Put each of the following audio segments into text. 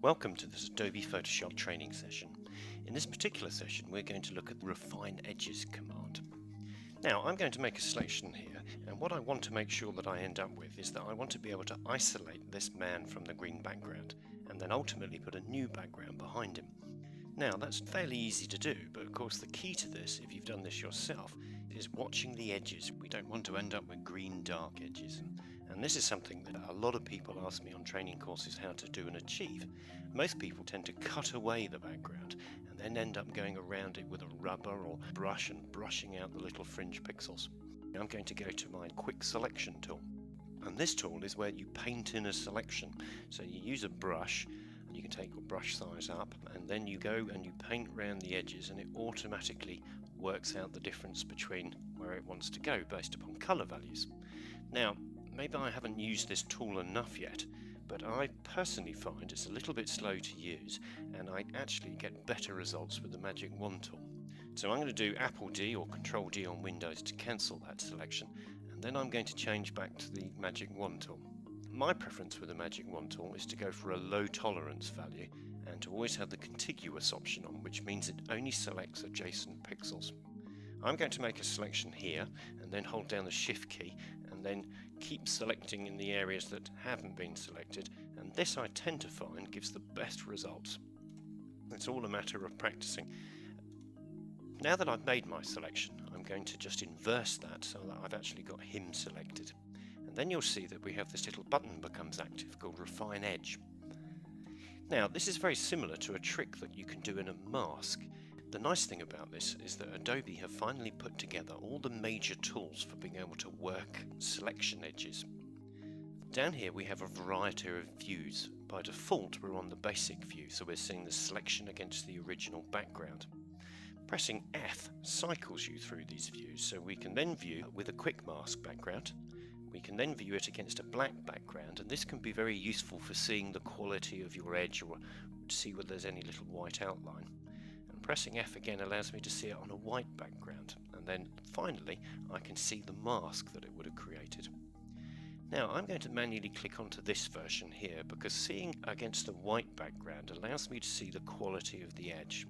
Welcome to this Adobe Photoshop training session. In this particular session we're going to look at the Refine Edges command. Now I'm going to make a selection here, and what I want to make sure that I end up with is that I want to be able to isolate this man from the green background and then ultimately put a new background behind him. Now that's fairly easy to do, but of course the key to this, if you've done this yourself, is watching the edges. We don't want to end up with green dark edges. And this is something that a lot of people ask me on training courses how to do and achieve. Most people tend to cut away the background and then end up going around it with a rubber or brush and brushing out the little fringe pixels. Now I'm going to go to my quick selection tool. And this tool is where you paint in a selection. So you use a brush, and you can take your brush size up, and then you go and you paint around the edges, and it automatically works out the difference between where it wants to go based upon color values. Now, maybe I haven't used this tool enough yet, but I personally find it's a little bit slow to use, and I actually get better results with the Magic Wand tool. So I'm going to do Apple D or Control D on Windows to cancel that selection, and then I'm going to change back to the Magic Wand tool. My preference with the Magic Wand tool is to go for a low tolerance value and to always have the contiguous option on, which means it only selects adjacent pixels. I'm going to make a selection here and then hold down the Shift key and then keep selecting in the areas that haven't been selected, and this I tend to find gives the best results. It's all a matter of practicing. Now that I've made my selection, I'm going to just inverse that so that I've actually got him selected. And then you'll see that we have this little button becomes active called Refine Edge. Now this is very similar to a trick that you can do in a mask. The nice thing about this is that Adobe have finally put together all the major tools for being able to work selection edges. Down here we have a variety of views. By default we're on the basic view, so we're seeing the selection against the original background. Pressing F cycles you through these views, so we can then view with a quick mask background. We can then view it against a black background, and this can be very useful for seeing the quality of your edge or to see whether there's any little white outline. And pressing F again allows me to see it on a white background, and then finally I can see the mask that it would have created. Now I'm going to manually click onto this version here because seeing against the white background allows me to see the quality of the edge.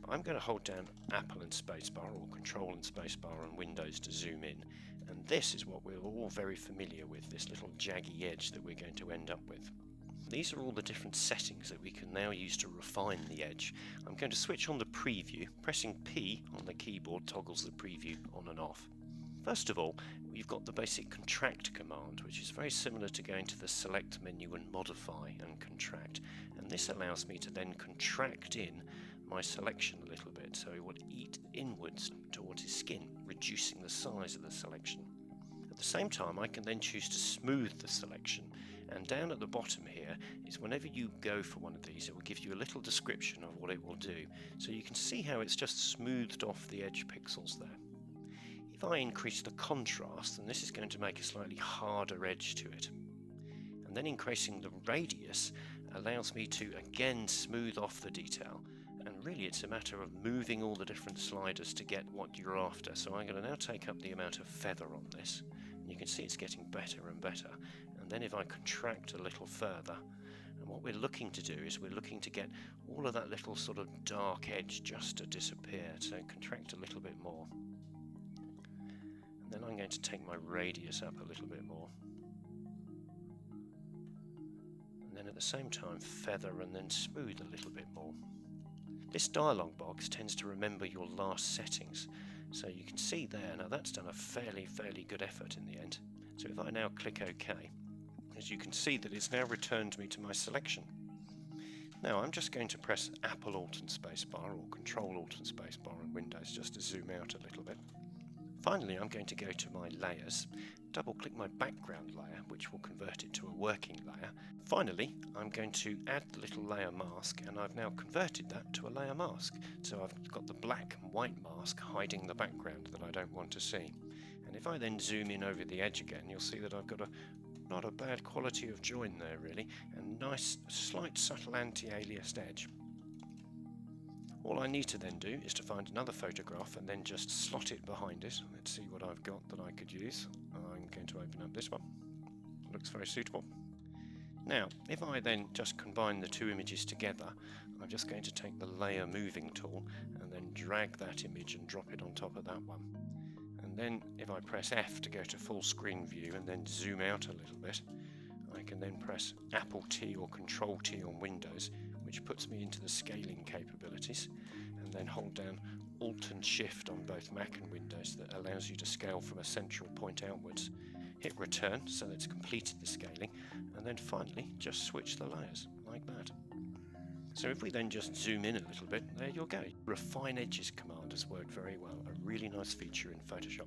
I'm going to hold down Apple and spacebar or Control and spacebar on Windows to zoom in, and this is what we're all very familiar with, this little jaggy edge that we're going to end up with. These are all the different settings that we can now use to refine the edge. I'm going to switch on the preview. Pressing P on the keyboard toggles the preview on and off. First of all, we've got the basic contract command, which is very similar to going to the select menu and modify and contract, and this allows me to then contract in my selection a little bit so it would eat inwards towards his skin, reducing the size of the selection. At the same time I can then choose to smooth the selection, and down at the bottom here is whenever you go for one of these it will give you a little description of what it will do, so you can see how it's just smoothed off the edge pixels there. If I increase the contrast, then this is going to make a slightly harder edge to it. And then increasing the radius allows me to again smooth off the detail. And really it's a matter of moving all the different sliders to get what you're after. So I'm going to now take up the amount of feather on this. And you can see it's getting better and better. And then if I contract a little further, and what we're looking to do is we're looking to get all of that little sort of dark edge just to disappear. So contract a little bit more. Then I'm going to take my radius up a little bit more, and then at the same time feather and then smooth a little bit more. This dialog box tends to remember your last settings, so you can see there, now that's done a fairly good effort in the end. So if I now click OK, as you can see that it's now returned me to my selection. Now I'm just going to press Apple Alt and Spacebar or Control Alt and Spacebar on Windows just to zoom out a little bit. Finally, I'm going to go to my layers, double click my background layer, which will convert it to a working layer. Finally, I'm going to add the little layer mask, and I've now converted that to a layer mask. So I've got the black and white mask hiding the background that I don't want to see. And if I then zoom in over the edge again, you'll see that I've got not a bad quality of join there really, and nice, slight subtle anti-aliased edge. All I need to then do is to find another photograph and then just slot it behind it. Let's see what I've got that I could use. I'm going to open up this one. Looks very suitable. Now, if I then just combine the two images together, I'm just going to take the layer moving tool and then drag that image and drop it on top of that one. And then if I press F to go to full screen view and then zoom out a little bit, I can then press Apple T or Control T on Windows, which puts me into the scaling capabilities, and then hold down Alt and Shift on both Mac and Windows that allows you to scale from a central point outwards. Hit return so that it's completed the scaling, and then finally just switch the layers like that. So if we then just zoom in a little bit, there you'll go. Refine Edges command has worked very well, a really nice feature in Photoshop.